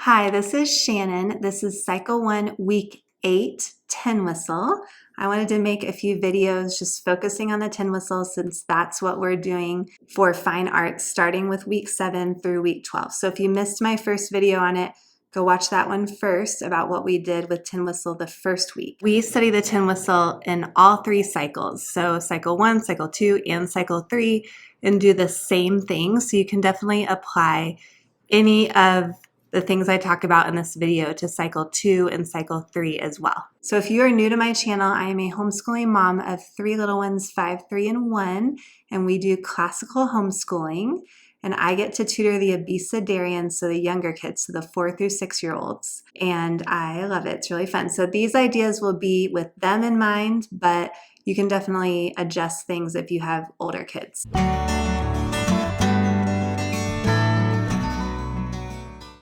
Hi, this is Shannon. This is Cycle 1, Week 8, tin whistle. I wanted to make a few videos just focusing on the tin whistle since that's what we're doing for fine arts starting with Week 7 through Week 12. So if you missed my first video on it, go watch that one first about what we did with tin whistle the first week. We study the tin whistle in all 3 cycles. So Cycle 1, Cycle 2, and Cycle 3 and do the same thing. So you can definitely apply any of the things I talk about in this video to Cycle 2 and Cycle 3 as well. So if you are new to my channel, I am a homeschooling mom of 3 little ones, 5, 3, and 1, and we do classical homeschooling, and I get to tutor the Abecedarians, so the younger kids, so the 4 through 6-year-olds, and I love it. It's really fun. So these ideas will be with them in mind, but you can definitely adjust things if you have older kids.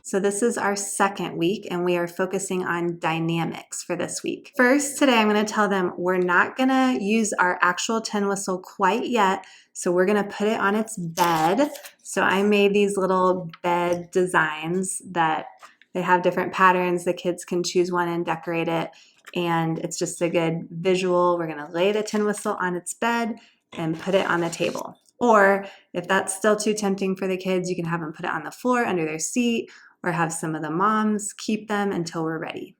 So this is our second week, and we are focusing on dynamics for this week. First, today I'm going to tell them we're not going to use our actual tin whistle quite yet, so we're going to put it on its bed. So I made these little bed designs that they have different patterns. The kids can choose one and decorate it, and it's just a good visual. We're going to lay the tin whistle on its bed and put it on the table. Or if that's still too tempting for the kids, you can have them put it on the floor under their seat, or have some of the moms keep them until we're ready.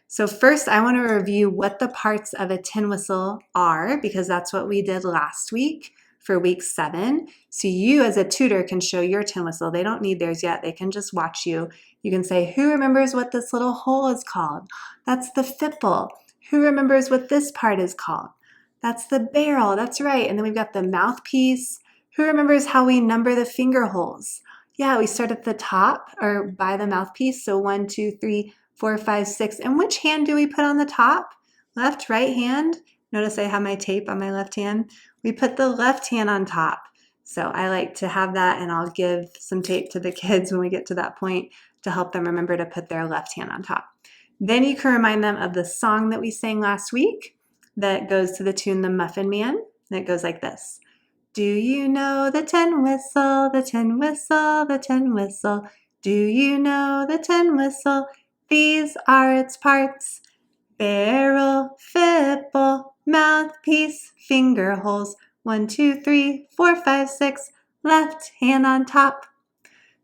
So first, I want to review what the parts of a tin whistle are, because that's what we did last week for week 7. So you as a tutor can show your tin whistle. They don't need theirs yet. They can just watch you. You can say, who remembers what this little hole is called? That's the fipple. Who remembers what this part is called? That's the barrel. That's right. And then we've got the mouthpiece. Who remembers how we number the finger holes? Yeah, we start at the top or by the mouthpiece. So 1, 2, 3, 4, 5, 6. And which hand do we put on the top? Left, right hand? Notice I have my tape on my left hand. We put the left hand on top. So I like to have that, and I'll give some tape to the kids when we get to that point to help them remember to put their left hand on top. Then you can remind them of the song that we sang last week that goes to the tune The Muffin Man. And it goes like this. Do you know the tin whistle, the tin whistle, the tin whistle? Do you know the tin whistle? These are its parts. Barrel, fipple, mouthpiece, finger holes. 1, 2, 3, 4, 5, 6. Left hand on top.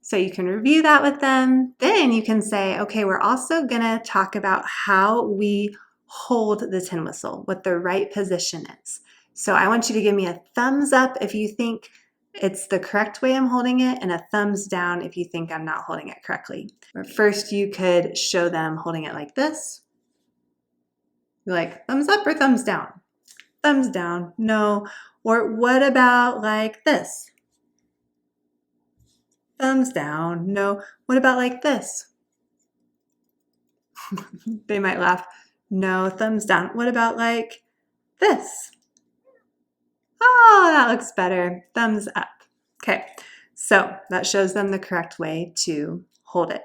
So you can review that with them. Then you can say, okay, we're also going to talk about how we hold the tin whistle, what the right position is. So I want you to give me a thumbs up if you think it's the correct way I'm holding it, and a thumbs down if you think I'm not holding it correctly. Or first, you could show them holding it like this. You're like, thumbs up or thumbs down? Thumbs down, no. Or what about like this? Thumbs down, no. What about like this? They might laugh. No, thumbs down. What about like this? Oh, that looks better. Thumbs up. Okay, so that shows them the correct way to hold it.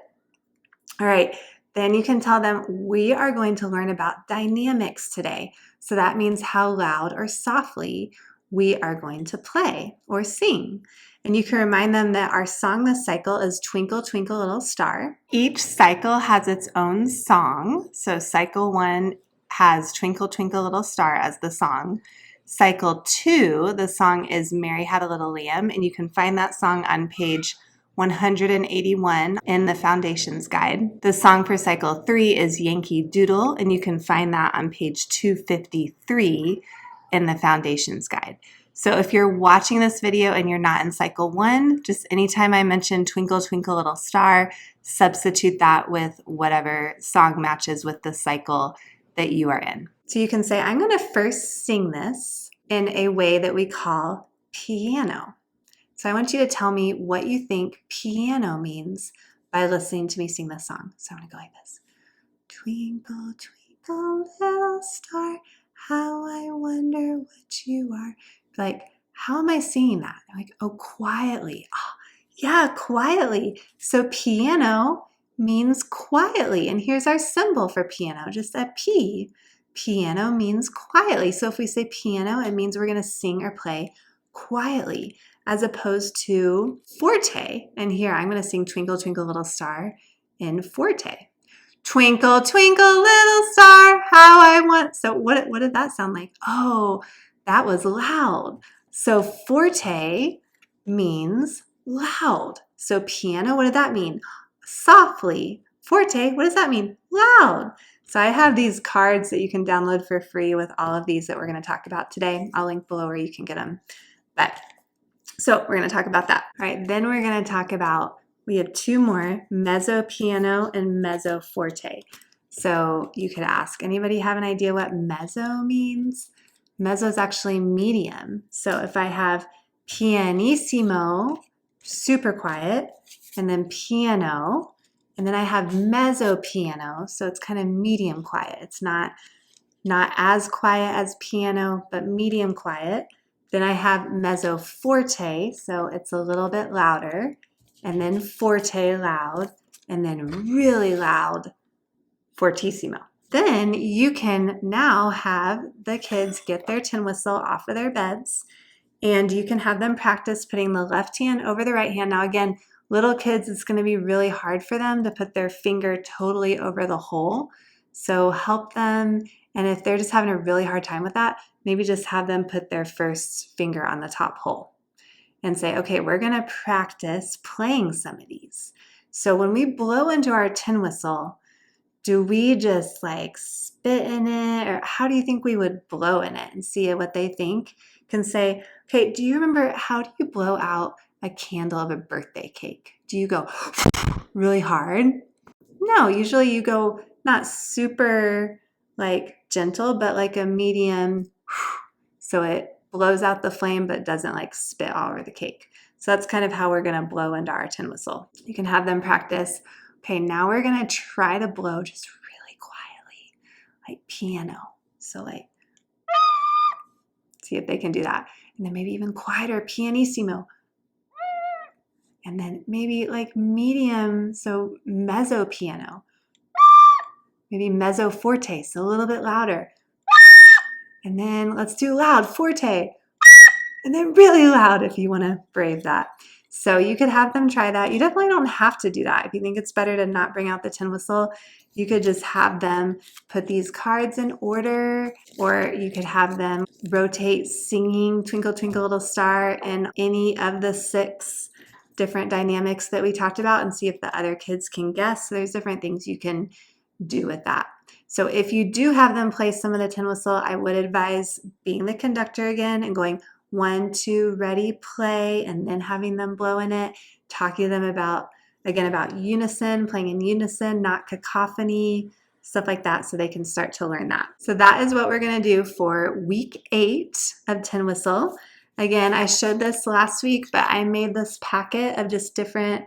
All right, then you can tell them we are going to learn about dynamics today. So that means how loud or softly we are going to play or sing. And you can remind them that our song this cycle is Twinkle, Twinkle, Little Star. Each cycle has its own song. So Cycle 1 has Twinkle, Twinkle, Little Star as the song. Cycle 2, the song is Mary Had a Little Lamb, and you can find that song on page 181 in the Foundations Guide. The song for Cycle 3 is Yankee Doodle, and you can find that on page 253 in the Foundations Guide. So if you're watching this video and you're not in Cycle 1, just anytime I mention Twinkle, Twinkle, Little Star, substitute that with whatever song matches with the cycle that you are in. So you can say, I'm going to first sing this in a way that we call piano. So I want you to tell me what you think piano means by listening to me sing this song. So I'm going to go like this. Twinkle, twinkle, little star, how I wonder what you are. Like, how am I singing that? I'm like, oh, quietly. Oh, yeah, quietly. So piano means quietly. And here's our symbol for piano, just a P. Piano means quietly. So if we say piano, it means we're going to sing or play quietly, as opposed to forte. And here I'm going to sing Twinkle, Twinkle, Little Star in forte. Twinkle, twinkle, little star, how I want. So what did that sound like? Oh, that was loud. So forte means loud. So piano, what did that mean? Softly. Forte, what does that mean? Loud. So I have these cards that you can download for free with all of these that we're going to talk about today. I'll link below where you can get them. So we're going to talk about that. All right, then we're going to talk about, we have two more, mezzo piano and mezzo forte. So you could ask, anybody have an idea what mezzo means? Mezzo is actually medium. So if I have pianissimo, super quiet, and then piano, and then I have mezzo piano, so it's kind of medium quiet. It's not as quiet as piano, but medium quiet. Then I have mezzo forte, so it's a little bit louder, and then forte loud, and then really loud fortissimo. Then you can now have the kids get their tin whistle off of their beds, and you can have them practice putting the left hand over the right hand. Now again, little kids, it's going to be really hard for them to put their finger totally over the hole. So help them, and if they're just having a really hard time with that, maybe just have them put their first finger on the top hole and say, okay, we're going to practice playing some of these. So when we blow into our tin whistle, do we just like spit in it, or how do you think we would blow in it? And see what they think. Can say, okay, do you remember, how do you blow out a candle of a birthday cake? Do you go really hard? No, usually you go not super like gentle, but like a medium, so it blows out the flame but doesn't like spit all over the cake. So that's kind of how we're going to blow into our tin whistle. You can have them practice. Okay, now we're going to try to blow just really quietly, like piano. So like, see if they can do that. And then maybe even quieter, pianissimo. And then maybe like medium, so mezzo piano. Maybe mezzo forte, so a little bit louder. And then let's do loud, forte. And then really loud if you want to brave that. So you could have them try that. You definitely don't have to do that. If you think it's better to not bring out the tin whistle, you could just have them put these cards in order, or you could have them rotate singing Twinkle, Twinkle, Little Star in any of the 6 different dynamics that we talked about, and see if the other kids can guess. So there's different things you can do with that. So if you do have them play some of the tin whistle, I would advise being the conductor again and going 1, 2, ready, play, and then having them blow in it, talking to them about unison, playing in unison, not cacophony, stuff like that, so they can start to learn that. So that is what we're going to do for week 8 of tin whistle. Again, I showed this last week, but I made this packet of just different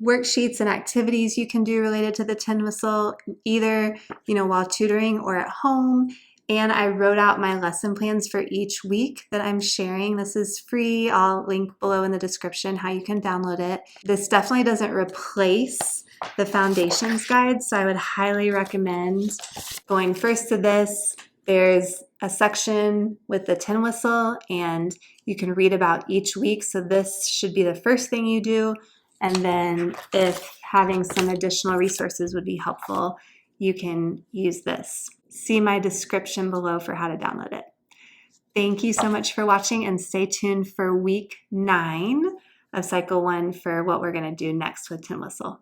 worksheets and activities you can do related to the tin whistle, either while tutoring or at home. And I wrote out my lesson plans for each week that I'm sharing. This is free. I'll link below in the description how you can download it. This definitely doesn't replace the foundations guide, so I would highly recommend going first to this. There's a section with the tin whistle, and you can read about each week. So this should be the first thing you do. And then if having some additional resources would be helpful, you can use this. See my description below for how to download it. Thank you so much for watching, and stay tuned for week 9 of cycle 1 for what we're going to do next with tin whistle.